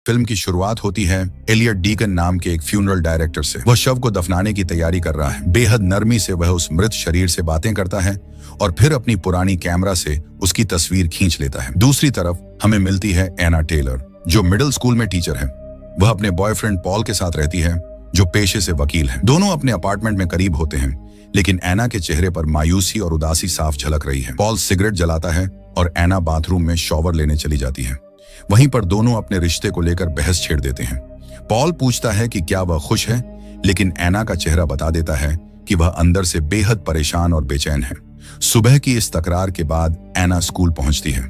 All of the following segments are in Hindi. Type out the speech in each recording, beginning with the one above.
फिल्म की शुरुआत होती है एलियट डीकन नाम के एक फ्यूनरल डायरेक्टर से। वह शव को दफनाने की तैयारी कर रहा है। बेहद नरमी से वह उस मृत शरीर से बातें करता है और फिर अपनी पुरानी कैमरा से उसकी तस्वीर खींच लेता है। दूसरी तरफ हमें मिलती है एना टेलर, जो मिडिल स्कूल में टीचर है। वह अपने बॉयफ्रेंड पॉल के साथ रहती है, जो पेशे से वकील है। दोनों अपने अपार्टमेंट में करीब होते हैं, लेकिन एना के चेहरे पर मायूसी और उदासी साफ झलक रही है। पॉल सिगरेट जलाता है और एना बाथरूम में शॉवर लेने चली जाती है। वहीं पर दोनों अपने रिश्ते को लेकर बहस छेड़ देते हैं। पॉल पूछता है कि क्या वह खुश है, लेकिन एना का चेहरा बता देता है कि वह अंदर से बेहद परेशान और बेचैन है। सुबह की इस तकरार के बाद एना स्कूल पहुंचती है।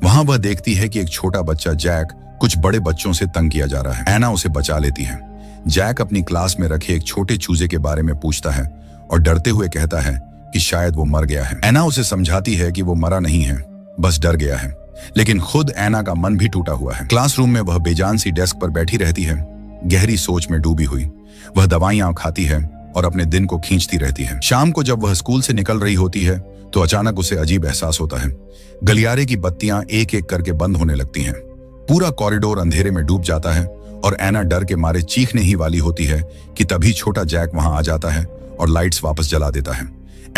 वहां वह देखती है कि एक छोटा बच्चा जैक कुछ बड़े बच्चों से तंग किया जा रहा है। एना उसे बचा लेती है। जैक अपनी क्लास में रखे एक छोटे चूजे के बारे में पूछता है और डरते हुए कहता है कि शायद वो मर गया है। एना उसे समझाती है कि वो मरा नहीं है, बस डर गया है, लेकिन खुद एना का मन भी टूटा हुआ है। क्लासरूम में वह बेजान सी डेस्क पर बैठी रहती है, गहरी सोच में डूबी हुई। वह दवाइयां खाती है और अपने दिन को खींचती रहती है। शाम को जब वह स्कूल से निकल रही होती है तो अचानक उसे अजीब एहसास होता है। गलियारे की बत्तियां एक एक करके बंद होने लगती हैं। पूरा कॉरिडोर अंधेरे में डूब जाता है और एना डर के मारे चीखने ही वाली होती है कि तभी छोटा जैक वहां आ जाता है और लाइट्स वापस जला देता है।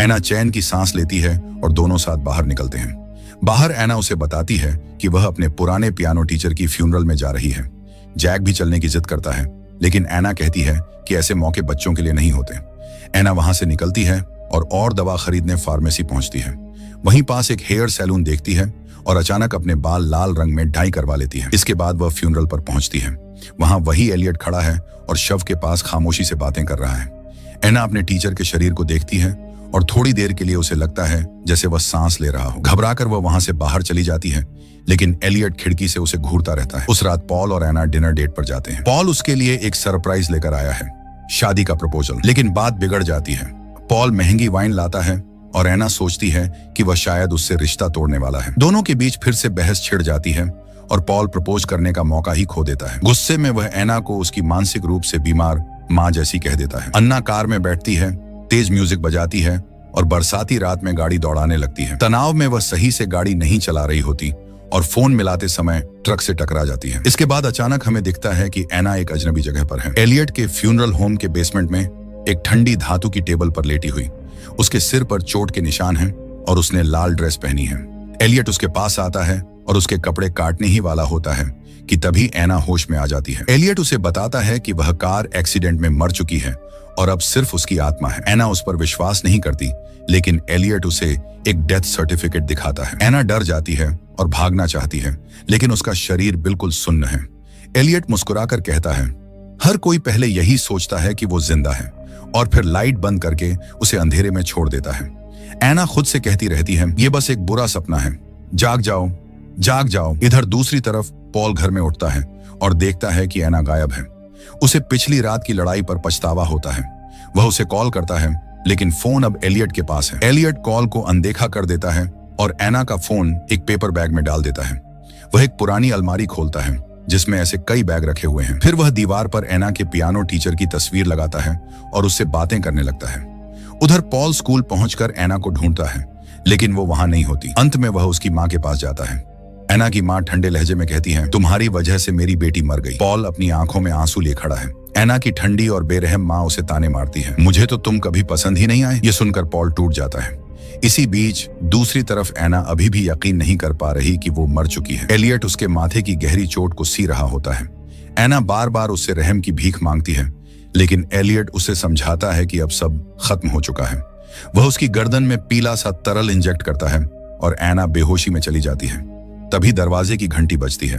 एना चैन की सांस लेती है और दोनों साथ बाहर निकलते हैं। बाहर एना उसे बताती है कि वह अपने पुराने पियानो टीचर की फ्यूनरल में जा रही है। जैक भी चलने की जिद करता है, लेकिन एना कहती है कि ऐसे मौके बच्चों के लिए नहीं होते। एना वहां से निकलती है और दवा खरीदने फार्मेसी पहुंचती है। वहीं पास एक हेयर सैलून देखती है और अचानक अपने बाल लाल रंग में डाई करवा लेती है। इसके बाद वह फ्यूनरल पर पहुंचती है। वहां वही एलियट खड़ा है और शव के पास खामोशी से बातें कर रहा है। एना अपने टीचर के शरीर को देखती है और थोड़ी देर के लिए उसे लगता है जैसे वह सांस ले रहा हो। घबराकर वह वहां से बाहर चली जाती है, लेकिन एलियट खिड़की से उसे घूरता रहता है। उस रात पॉल और एना डिनर डेट पर जाते हैं। पॉल उसके लिए एक सरप्राइज लेकर आया है, शादी का प्रपोजल, लेकिन बात बिगड़ जाती है। पॉल महंगी वाइन लाता है और एना सोचती है कि वह शायद उससे रिश्ता तोड़ने वाला है। दोनों के बीच फिर से बहस छिड़ जाती है और पॉल प्रपोज करने का मौका ही खो देता है। गुस्से में वह एना को उसकी मानसिक रूप से बीमार माँ जैसी कह देता है। अन्ना कार में बैठती है, तेज म्यूजिक बजाती है और बरसाती रात में गाड़ी दौड़ाने लगती है। तनाव में वह सही से गाड़ी नहीं चला रही होती और फोन मिलाते समय ट्रक से टकरा जाती है। इसके बाद अचानक हमें दिखता है कि एना एक अजनबी जगह पर है। एलियट के फ्यूनरल होम के बेसमेंट में एक ठंडी धातु की टेबल पर लेटी हुई। उसके सिर पर चोट के निशान हैं और उसने लाल ड्रेस पहनी है। एलियट उसके पास आता है और उसके कपड़े काटने ही वाला होता है कि तभी एना होश में आ जाती है। एलियट उसे बताता है कि वह कार एक्सीडेंट में मर चुकी है और अब सिर्फ उसकी आत्मा है। एना उस पर विश्वास नहीं करती, लेकिन एलियट उसे एक डेथ सर्टिफिकेट दिखाता है। एना डर जाती है और भागना चाहती है, लेकिन उसका शरीर बिल्कुल सुन्न है। एलियट मुस्कुराकर कहता है, हर कोई पहले यही सोचता है कि वो जिंदा है और फिर लाइट बंद करके उसे अंधेरे में छोड़ देता है। एना खुद से कहती रहती है, ये बस एक बुरा सपना है, जाग जाओ, जाग जाओ। इधर दूसरी तरफ पॉल घर में उठता है और देखता है कि एना गायब है। उसे पिछली रात की लड़ाई पर पछतावा होता है। वह उसे कॉल करता है, लेकिन फोन अब एलियट के पास है। एलियट कॉल को अनदेखा कर देता है और एना का फोन एक पेपर बैग में डाल देता है। वह एक पुरानी अलमारी खोलता है जिसमें ऐसे कई बैग रखे हुए हैं। फिर वह दीवार पर एना के पियानो टीचर की तस्वीर लगाता है और उससे बातें करने लगता है। उधर पॉल स्कूल पहुंचकर एना को ढूंढता है, लेकिन वो वहां नहीं होती। अंत में वह उसकी माँ के पास जाता है। एना की माँ ठंडे लहजे में कहती है, तुम्हारी वजह से मेरी बेटी मर गई। पॉल अपनी आंखों में आंसू लिए खड़ा है। एना की ठंडी और बेरहम माँ उसे ताने मारती है, मुझे तो तुम कभी पसंद ही नहीं आए। ये सुनकर पॉल टूट जाता है। इसी बीच दूसरी तरफ एना अभी भी यकीन नहीं कर पा रही कि वो मर चुकी है। एलियट उसके माथे की गहरी चोट को सी रहा होता है। एना बार बार उससे रहम की भीख मांगती है, लेकिन एलियट उसे समझाता है कि अब सब खत्म हो चुका है। वह उसकी गर्दन में पीला सा तरल इंजेक्ट करता है और एना बेहोशी में चली जाती है। तभी दरवाजे की घंटी बजती है।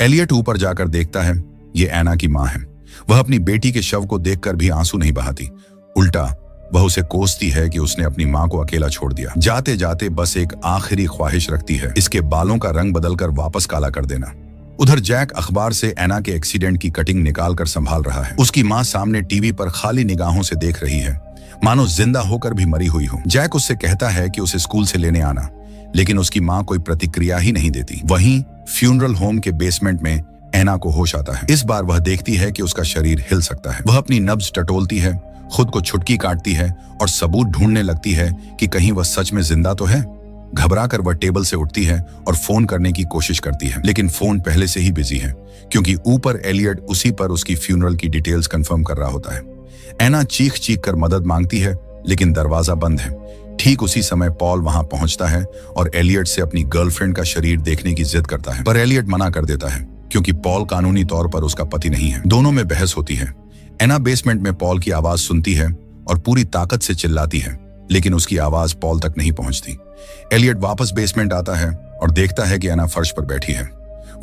एलियट ऊपर जाकर देखता है, ये एना की माँ है। वह अपनी बेटी के शव को देखकर भी आंसू नहीं बहाती, उल्टा वह उसे कोसती है कि उसने अपनी माँ को अकेला छोड़ दिया। जाते जाते बस एक आखिरी ख्वाहिश रखती है, इसके बालों का रंग बदलकर वापस काला कर देना। उधर जैक अखबार से एना के एक्सीडेंट की कटिंग निकालकर संभाल रहा है। उसकी माँ सामने टीवी पर खाली निगाहों से देख रही है, मानो जिंदा होकर भी मरी हुई हो। जैक उससे कहता है कि उसे स्कूल से लेने आना, लेकिन उसकी माँ कोई प्रतिक्रिया ही नहीं देती। वहीं फ्यूनरल होम के बेसमेंट में एना को होश आता है। इस बार वह देखती है कि उसका शरीर हिल सकता है। वह अपनी नब्ज टटोलती है, खुद को छुटकी काटती है और सबूत ढूंढने लगती है कि कहीं वह सच में जिंदा तो है। घबराकर वह टेबल से उठती है और फोन करने की कोशिश करती है, लेकिन फोन पहले से ही बिजी है क्योंकि ऊपर एलियट उसी पर उसकी फ्यूनरल की डिटेल्स कंफर्म कर रहा होता है। एना चीख चीख कर मदद मांगती है, लेकिन दरवाजा बंद है। ठीक उसी समय पॉल वहां पहुंचता है और एलियट से अपनी गर्लफ्रेंड का शरीर देखने की जिद करता है, पर एलियट मना कर देता है क्योंकि पॉल कानूनी तौर पर उसका पति नहीं है। दोनों में बहस होती है। एना बेसमेंट में पॉल की आवाज सुनती है और पूरी ताकत से चिल्लाती है, लेकिन उसकी आवाज पॉल तक नहीं पहुंचती। एलियट वापस बेसमेंट आता है और देखता है कि एना फर्श पर बैठी है।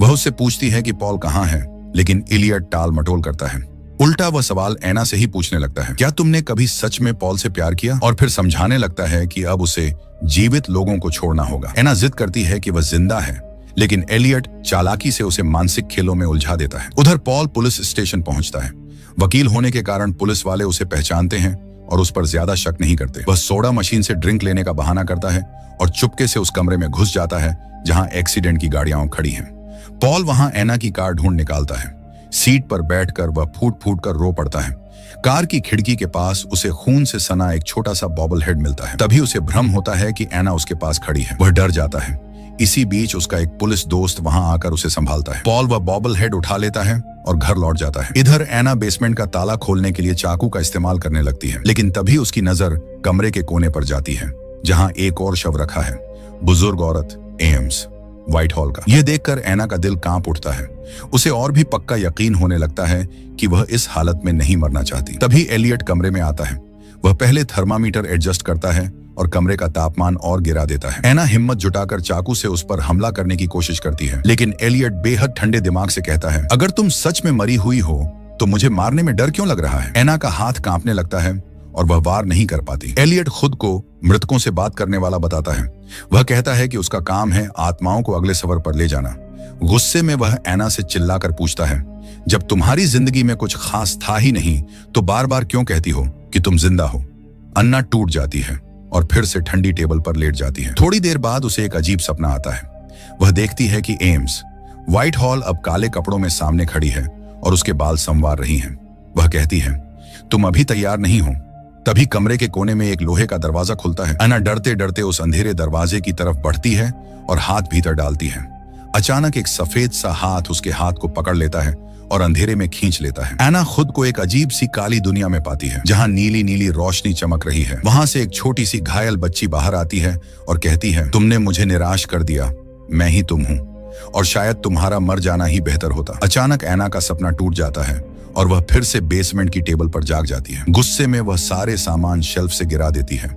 वह उससे पूछती है कि पॉल कहाँ है, लेकिन एलियट टाल मटोल करता है। उल्टा वह सवाल एना से ही पूछने लगता है, क्या तुमने कभी सच में पॉल से प्यार किया? और फिर समझाने लगता है कि अब उसे जीवित लोगों को छोड़ना होगा। एना जिद करती है कि वह जिंदा है, लेकिन एलियट चालाकी से उसे मानसिक खेलों में उलझा देता है। उधर पॉल पुलिस स्टेशन पहुंचता है। वकील होने के कारण पुलिस वाले उसे पहचानते हैं और उस पर ज्यादा शक नहीं करते। वह सोडा मशीन से ड्रिंक लेने का बहाना करता है और चुपके से उस कमरे में घुस जाता है जहां एक्सीडेंट की गाड़ियां खड़ी हैं। पॉल वहां एना की कार ढूंढ निकालता है। सीट पर बैठकर वह फूट फूट कर रो पड़ता है। कार की खिड़की के पास उसे खून से सना एक छोटा सा बॉबल हेड मिलता है। तभी उसे भ्रम होता है कि एना उसके पास खड़ी है। वह डर जाता है। इसी बीच उसका एक पुलिस दोस्त वहां आकर उसे संभालता है। पॉल वह बॉबल हेड उठा लेता है और घर लौट जाता है। इधर एना बेसमेंट का ताला खोलने के लिए चाकू का इस्तेमाल करने लगती है, लेकिन तभी उसकी नजर कमरे के कोने पर जाती है जहां एक और शव रखा है, बुजुर्ग औरत एम्स व्हाइट हॉल का। यह देखकर एना का दिल कांप उठता है। उसे और भी पक्का यकीन होने लगता है कि वह इस हालत में नहीं मरना चाहती। तभी एलियट कमरे में आता है। वह पहले थर्मामीटर एडजस्ट करता है और कमरे का तापमान और गिरा देता है। एना हिम्मत जुटाकर चाकू से उस पर हमला करने की कोशिश करती है, लेकिन एलियट बेहद ठंडे दिमाग से कहता है, अगर तुम सच में मरी हुई हो तो मुझे मारने में डर क्यों लग रहा है? एना का हाथ कांपने लगता है और वह वार नहीं कर पाती। एलियट खुद को मृतकों से बात करने वाला बताता है। वह कहता है कि उसका काम है आत्माओं को अगले सफर पर ले जाना। गुस्से में वह एना से चिल्लाकर पूछता है, जब तुम्हारी जिंदगी में कुछ खास था ही नहीं तो बार बार क्यों कहती हो कि तुम जिंदा हो? अन्ना टूट जाती है और फिर से ठंडी टेबल पर लेट जाती है। थोड़ी देर बाद उसे एक अजीब सपना आता है। वह देखती है कि एम्स व्हाइट हॉल अब काले कपड़ों में सामने खड़ी है और उसके बाल संवार रही है। वह कहती है, तुम अभी तैयार नहीं हो। तभी कमरे के कोने में एक लोहे का दरवाजा खुलता है। अन्ना डरते डरते उस अंधेरे दरवाजे की तरफ बढ़ती है और हाथ भीतर डालती है। अचानक एक सफेद सा हाथ उसके हाथ को पकड़ लेता है और अंधेरे में खींच लेता है। एना खुद को एक अजीब सी काली दुनिया में पाती है जहां नीली नीली रोशनी चमक रही है। वहां से एक छोटी सी घायल बच्ची बाहर आती है और कहती है, तुमने मुझे निराश कर दिया, मैं ही तुम हूं और शायद तुम्हारा मर जाना ही बेहतर होता। अचानक एना का सपना टूट जाता है और वह फिर से बेसमेंट की टेबल पर जाग जाती है। गुस्से में वह सारे सामान शेल्फ से गिरा देती है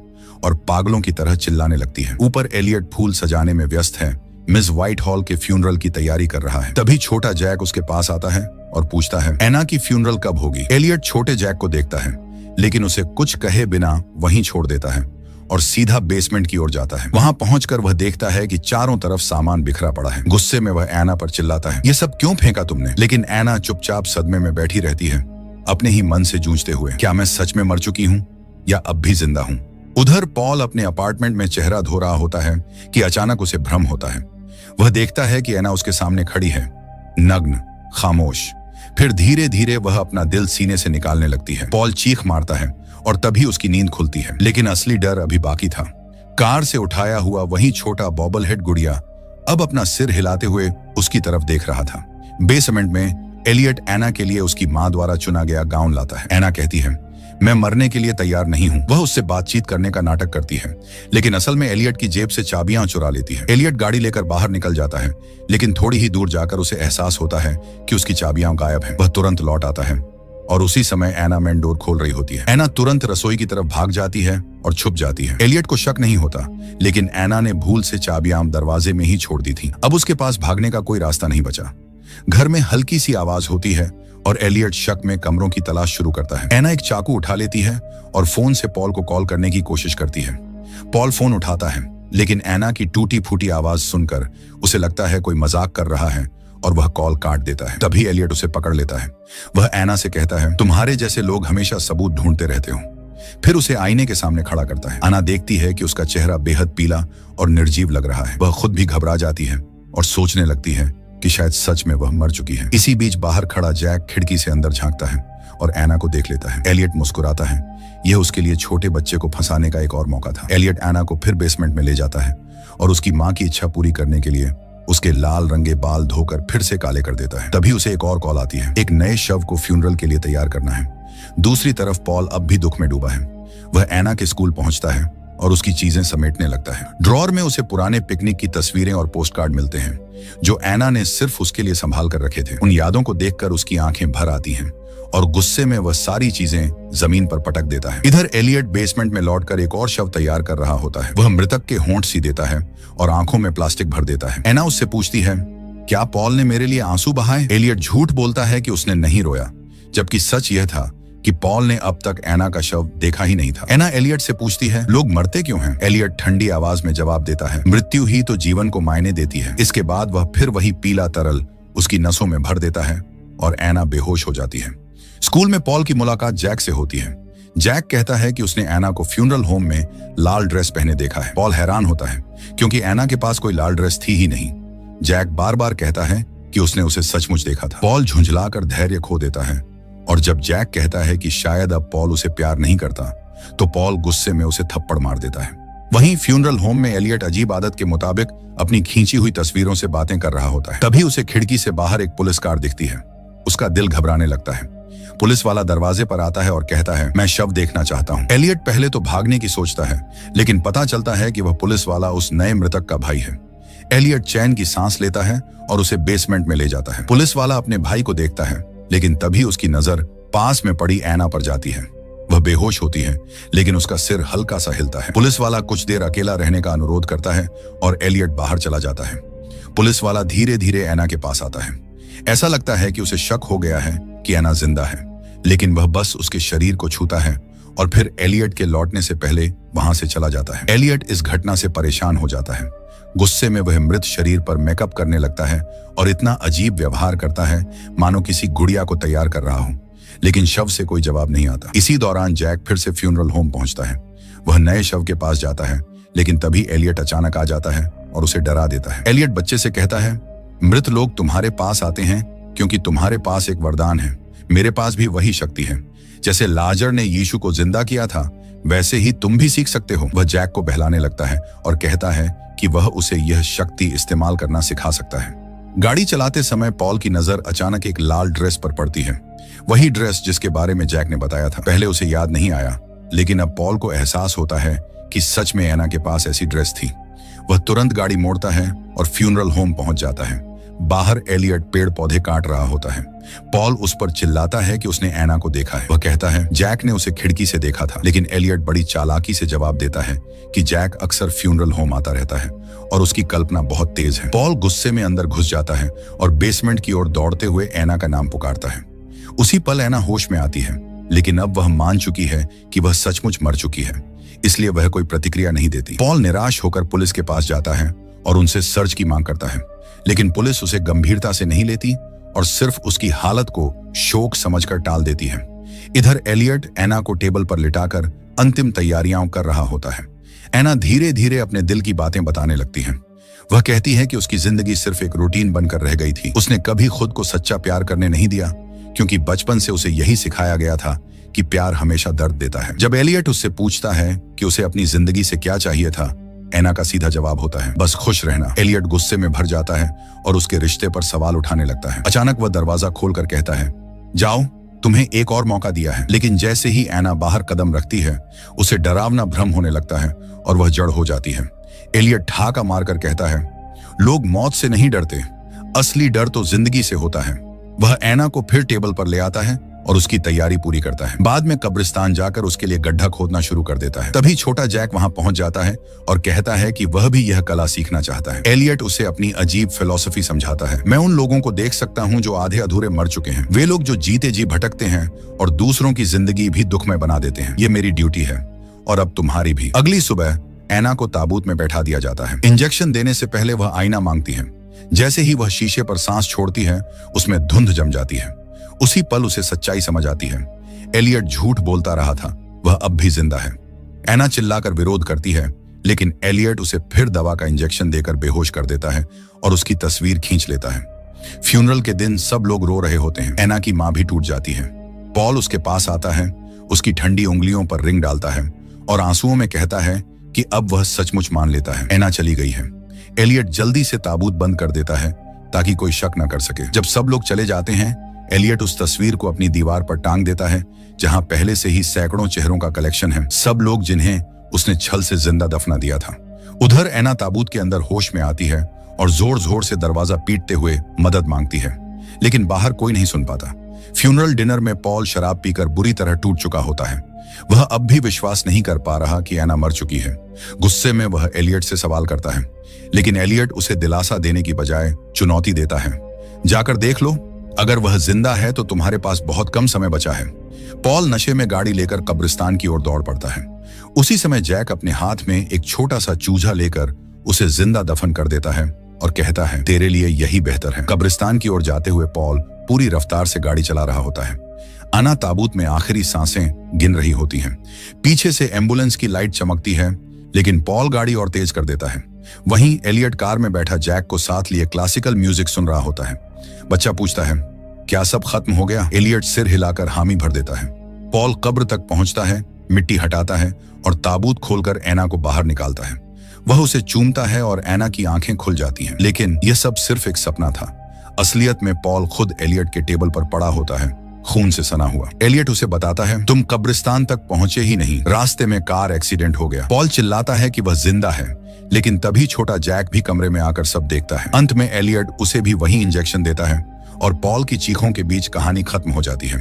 और पागलों की तरह चिल्लाने लगती है। ऊपर एलियट फूल सजाने में व्यस्त है। मिस व्हाइट हॉल के फ्यूनरल की तैयारी कर रहा है। तभी छोटा जैक उसके पास आता है और पूछता है, एना की फ्यूनरल कब होगी? एलियट छोटे जैक को देखता है, लेकिन उसे कुछ कहे बिना वहीं छोड़ देता है और सीधा बेसमेंट की ओर जाता है। वहां पहुंचकर वह देखता है कि चारों तरफ सामान बिखरा पड़ा है। गुस्से में वह एना पर चिल्लाता है, ये सब क्यों फेंका तुमने? लेकिन एना चुपचाप सदमे में बैठी रहती है, अपने ही मन से जूझते हुए, क्या मैं सच में मर चुकी हूँ या अब भी जिंदा हूँ? उधर पॉल अपने अपार्टमेंट में चेहरा धो रहा होता है कि अचानक उसे भ्रम होता है। वह देखता है कि एना उसके सामने खड़ी है, नग्न, खामोश। फिर धीरे धीरे वह अपना दिल सीने से निकालने लगती है। पॉल चीख मारता है और तभी उसकी नींद खुलती है, लेकिन असली डर अभी बाकी था। कार से उठाया हुआ वही छोटा बॉबल हेड गुड़िया अब अपना सिर हिलाते हुए उसकी तरफ देख रहा था। बेसमेंट में एलियट एना के लिए उसकी मां द्वारा चुना गया गाउन लाता है। एना कहती है, मैं मरने के लिए तैयार नहीं हूं। वह उससे बातचीत करने का नाटक करती है, लेकिन असल में एलियट की जेब से चाबियां चुरा लेती है। एलियट गाड़ी लेकर बाहर निकल जाता है, लेकिन थोड़ी ही दूर जाकर उसे एहसास होता है कि उसकी चाबियां गायब हैं। वह तुरंत लौट आता है और उसी समय एना मेन डोर खोल रही होती है। एना तुरंत रसोई की तरफ भाग जाती है और छुप जाती है। एलियट को शक नहीं होता, लेकिन एना ने भूल से चाबियां दरवाजे में ही छोड़ दी थी। अब उसके पास भागने का कोई रास्ता नहीं बचा। घर में हल्की सी आवाज होती है और एलियट शक में कमरों की तलाश शुरू करता है। एना एक चाकू उठा लेती है और फोन से पॉल को कॉल करने की कोशिश करती है। पॉल फोन उठाता है, लेकिन एना की टूटी फूटी आवाज सुनकर उसे लगता है कोई मजाक कर रहा है और वह कॉल काट देता है। तभी एलियट उसे पकड़ लेता है। वह एना से कहता है, तुम्हारे जैसे लोग हमेशा सबूत ढूंढते रहते हो। फिर उसे आईने के सामने खड़ा करता है। एना देखती है कि उसका चेहरा बेहद पीला और निर्जीव लग रहा है। वह खुद भी घबरा जाती है और सोचने लगती है कि शायद सच में वह मर चुकी है। इसी बीच बाहर खड़ा जैक खिड़की से अंदर झांकता है और एना को देख लेता है। एलियट मुस्कुराता है। यह उसके लिए छोटे बच्चे को फंसाने का एक और मौका था। एलियट एना को फिर बेसमेंट में ले जाता है और उसकी माँ की इच्छा पूरी करने के लिए उसके लाल रंगे बाल धोकर फिर से काले कर देता है। तभी उसे एक और कॉल आती है, एक नए शव को फ्यूनरल के लिए तैयार करना है। दूसरी तरफ पॉल अब भी दुख में डूबा है। वह एना के स्कूल पहुंचता है और उसकी चीजें समेटने लगता है। ड्रॉर में उसे पुराने पिकनिक की तस्वीरें और पोस्ट कार्ड मिलते हैं जो एना ने सिर्फ उसके लिए संभाल कर रखे थे। उन यादों को देखकर उसकी आंखें भर आती हैं और गुस्से में वह सारी चीजें जमीन पर पटक देता है। इधर एलियट बेसमेंट में लौटकर एक और शव तैयार कर रहा होता है। वह मृतक के होंठ सी देता है और आंखों में प्लास्टिक भर देता है। एना उससे पूछती है, क्या पॉल ने मेरे लिए आंसू बहाए? एलियट झूठ बोलता है कि उसने नहीं रोया, जबकि सच यह था कि पॉल ने अब तक एना का शव देखा ही नहीं था। एना एलियट से पूछती है, लोग मरते क्यों हैं? एलियट ठंडी आवाज में जवाब देता है, मृत्यु ही तो जीवन को मायने देती है। इसके बाद वह फिर वही पीला तरल उसकी नसों में भर देता है और एना बेहोश हो जाती है। स्कूल में पॉल की मुलाकात जैक से होती है। जैक कहता है कि उसने एना को फ्यूनरल होम में लाल ड्रेस पहने देखा है। पॉल हैरान होता है क्योंकि एना के पास कोई लाल ड्रेस थी ही नहीं। जैक बार बार कहता है कि उसने उसे सचमुच देखा था। पॉल झुंझलाकर धैर्य खो देता है और जब जैक कहता है कि शायद अब पॉल उसे प्यार नहीं करता, तो पॉल गुस्से में उसे थप्पड़ मार देता है। वहीं फ्यूनरल होम में एलियट अजीब आदत के मुताबिक अपनी खींची हुई तस्वीरों से बातें कर रहा होता है। तभी उसे खिड़की से बाहर एक पुलिस कार दिखती है। उसका दिल घबराने लगता है। पुलिस वाला दरवाजे पर आता है और कहता है, मैं शव देखना चाहता हूँ। एलियट पहले तो भागने की सोचता है, लेकिन पता चलता है कि वह पुलिस वाला उस नए मृतक का भाई है। एलियट चैन की सांस लेता है और उसे बेसमेंट में ले जाता है। पुलिस वाला अपने भाई को देखता है, लेकिन तभी उसकी नजर पास में पड़ी एना पर जाती है। वह बेहोश होती है, लेकिन उसका सिर हल्का सा हिलता है। पुलिस वाला कुछ देर अकेला रहने का अनुरोध करता है और एलियट बाहर चला जाता है। पुलिस वाला धीरे धीरे एना के पास आता है। ऐसा लगता है कि उसे शक हो गया है कि एना जिंदा है, लेकिन वह बस उसके शरीर को छूता है और फिर एलियट के लौटने से पहले वहां से चला जाता है। एलियट इस घटना से परेशान हो जाता है। गुस्से में वह मृत शरीर पर मेकअप करने लगता है और इतना अजीब व्यवहार करता है मानो किसी गुड़िया को तैयार कर रहा हो, लेकिन शव से कोई जवाब नहीं आता। इसी दौरान जैक फिर से फ्यूनरल होम पहुंचता है। वह नए शव के पास जाता है, लेकिन तभी एलियट अचानक आ जाता है और उसे डरा देता है। एलियट बच्चे से कहता है, मृत लोग तुम्हारे पास आते हैं क्योंकि तुम्हारे पास एक वरदान है। मेरे पास भी वही शक्ति है। जैसे लाजर ने यीशु को जिंदा किया था, वैसे ही तुम भी सीख सकते हो। वह जैक को बहलाने लगता है और कहता है कि वह उसे यह शक्ति इस्तेमाल करना सिखा सकता है। गाड़ी चलाते समय पॉल की नजर अचानक एक लाल ड्रेस पर पड़ती है। वही ड्रेस जिसके बारे में जैक ने बताया था। पहले उसे याद नहीं आया, लेकिन अब पॉल को एहसास होता है कि सच में एना के पास ऐसी ड्रेस थी। वह तुरंत गाड़ी मोड़ता है और फ्यूनरल होम पहुंच जाता है। बाहर एलियट पेड़ पौधे काट रहा होता है। पॉल उस पर चिल्लाता है कि उसने एना को देखा है। वह कहता है जैक ने उसे खिड़की से देखा था, लेकिन एलियट बड़ी चालाकी से जवाब देता है कि जैक अक्सर फ्यूनरल होम आता रहता है और उसकी कल्पना बहुत तेज है। पॉल गुस्से में अंदर घुस जाता है और बेसमेंट की ओर दौड़ते हुए एना का नाम पुकारता है। उसी पल एना होश में आती है, लेकिन अब वह मान चुकी है कि वह सचमुच मर चुकी है, इसलिए वह कोई प्रतिक्रिया नहीं देती। पॉल निराश होकर पुलिस के पास जाता है और उनसे सर्च की मांग करता है, लेकिन पुलिस उसे गंभीरता से नहीं लेती और सिर्फ उसकी हालत को शोक समझकर टाल देती है। इधर एलियट एना को टेबल पर लिटाकर अंतिम तैयारियां कर रहा होता है। एना धीरे धीरे अपने दिल की बातें बताने लगती है। वह कहती है कि उसकी जिंदगी सिर्फ एक रूटीन बनकर रह गई थी। उसने कभी खुद को सच्चा प्यार करने नहीं दिया, क्योंकि बचपन से उसे यही सिखाया गया था कि प्यार हमेशा दर्द देता है। जब एलियट उससे पूछता है कि उसे अपनी जिंदगी से क्या चाहिए था, एना का सीधा जवाब होता है, बस खुश रहना। एलियट गुस्से में भर जाता है और उसके रिश्ते पर सवाल उठाने लगता है। अचानक वह दरवाजा खोलकर कहता है, जाओ, तुम्हें एक और मौका दिया है। लेकिन जैसे ही एना बाहर कदम रखती है, उसे डरावना भ्रम होने लगता है और वह जड़ हो जाती है। एलियट ठाका मारकर कहता है, लोग मौत से नहीं डरते, असली डर तो जिंदगी से होता है। वह एना को फिर टेबल पर ले आता है और उसकी तैयारी पूरी करता है। बाद में कब्रिस्तान जाकर उसके लिए गड्ढा खोदना शुरू कर देता है। तभी छोटा जैक वहां पहुंच जाता है और कहता है कि वह भी यह कला सीखना चाहता है। एलियट उसे अपनी अजीब फिलॉसफी समझाता है। मैं उन लोगों को देख सकता हूं जो आधे अधूरे मर चुके हैं, वे लोग जो जीते जी भटकते हैं और दूसरों की जिंदगी भी दुखमय बना देते हैं। ये मेरी ड्यूटी है और अब तुम्हारी भी। अगली सुबह एना को ताबूत में बैठा दिया जाता है। इंजेक्शन देने से पहले वह आईना मांगती है। जैसे ही वह शीशे पर सांस छोड़ती है, उसमें धुंध जम जाती है। उसी पल उसे सच्चाई समझ आती है। एलियट झूठ बोलता रहा था, वह अब भी जिंदा है। एना चिल्लाकर विरोध करती है, लेकिन एलियट उसे फिर दवा का इंजेक्शन देकर बेहोश कर देता है और उसकी तस्वीर खींच लेता है। फ्यूनरल के दिन सब लोग रो रहे होते हैं। एना की मां भी टूट जाती है। पॉल उसके पास आता है, उसकी ठंडी उंगलियों पर रिंग डालता है और आंसुओं में कहता है कि अब वह सचमुच मान लेता है एना चली गई है। एलियट जल्दी से ताबूत बंद कर देता है ताकि कोई शक न कर सके। जब सब लोग चले जाते हैं, एलियट उस तस्वीर को अपनी दीवार पर टांग देता है जहां पहले से ही सैकड़ों चेहरों का कलेक्शन है, सब लोग जिन्हें उसने छल से जिंदा दफना दिया था। उधर एना ताबूत के अंदर होश में आती है और जोर जोर से दरवाजा पीटते हुए मदद मांगती है, लेकिन बाहर कोई नहीं सुन पाता। फ्यूनरल डिनर में पॉल शराब पीकर बुरी तरह टूट चुका होता है। वह अब भी विश्वास नहीं कर पा रहा कि एना मर चुकी है। गुस्से में वह एलियट से सवाल करता है, लेकिन एलियट उसे दिलासा देने की बजाय चुनौती देता है, जाकर देख लो, अगर वह जिंदा है तो तुम्हारे पास बहुत कम समय बचा है। पॉल नशे में गाड़ी लेकर कब्रिस्तान की ओर दौड़ पड़ता है। उसी समय जैक अपने हाथ में एक छोटा सा चूजा लेकर उसे जिंदा दफन कर देता है और कहता है, तेरे लिए यही बेहतर है। कब्रिस्तान की ओर जाते हुए पॉल पूरी रफ्तार से गाड़ी चला रहा होता है। अना ताबूत में आखिरी सांसें गिन रही होती हैं। पीछे से एम्बुलेंस की लाइट चमकती है, लेकिन पॉल गाड़ी और तेज कर देता है। वहीं एलियट कार में बैठा जैक को साथ लिए क्लासिकल म्यूजिक सुन रहा होता है। बच्चा पूछता है, क्या सब खत्म हो गया? एलियट सिर हिलाकर हामी भर देता है। पॉल कब्र तक पहुंचता है, मिट्टी हटाता है और ताबूत खोलकर एना को बाहर निकालता है। वह उसे चूमता है और एना की आंखें खुल जाती हैं। लेकिन यह सब सिर्फ एक सपना था। असलियत में पॉल खुद एलियट के टेबल पर पड़ा होता है, खून से सना हुआ। एलियट उसे बताता है, तुम कब्रिस्तान तक पहुंचे ही नहीं, रास्ते में कार एक्सीडेंट हो गया। पॉल चिल्लाता है कि वह जिंदा है, लेकिन तभी छोटा जैक भी कमरे में आकर सब देखता है। अंत में एलियट उसे भी वही इंजेक्शन देता है और पॉल की चीखों के बीच कहानी खत्म हो जाती है।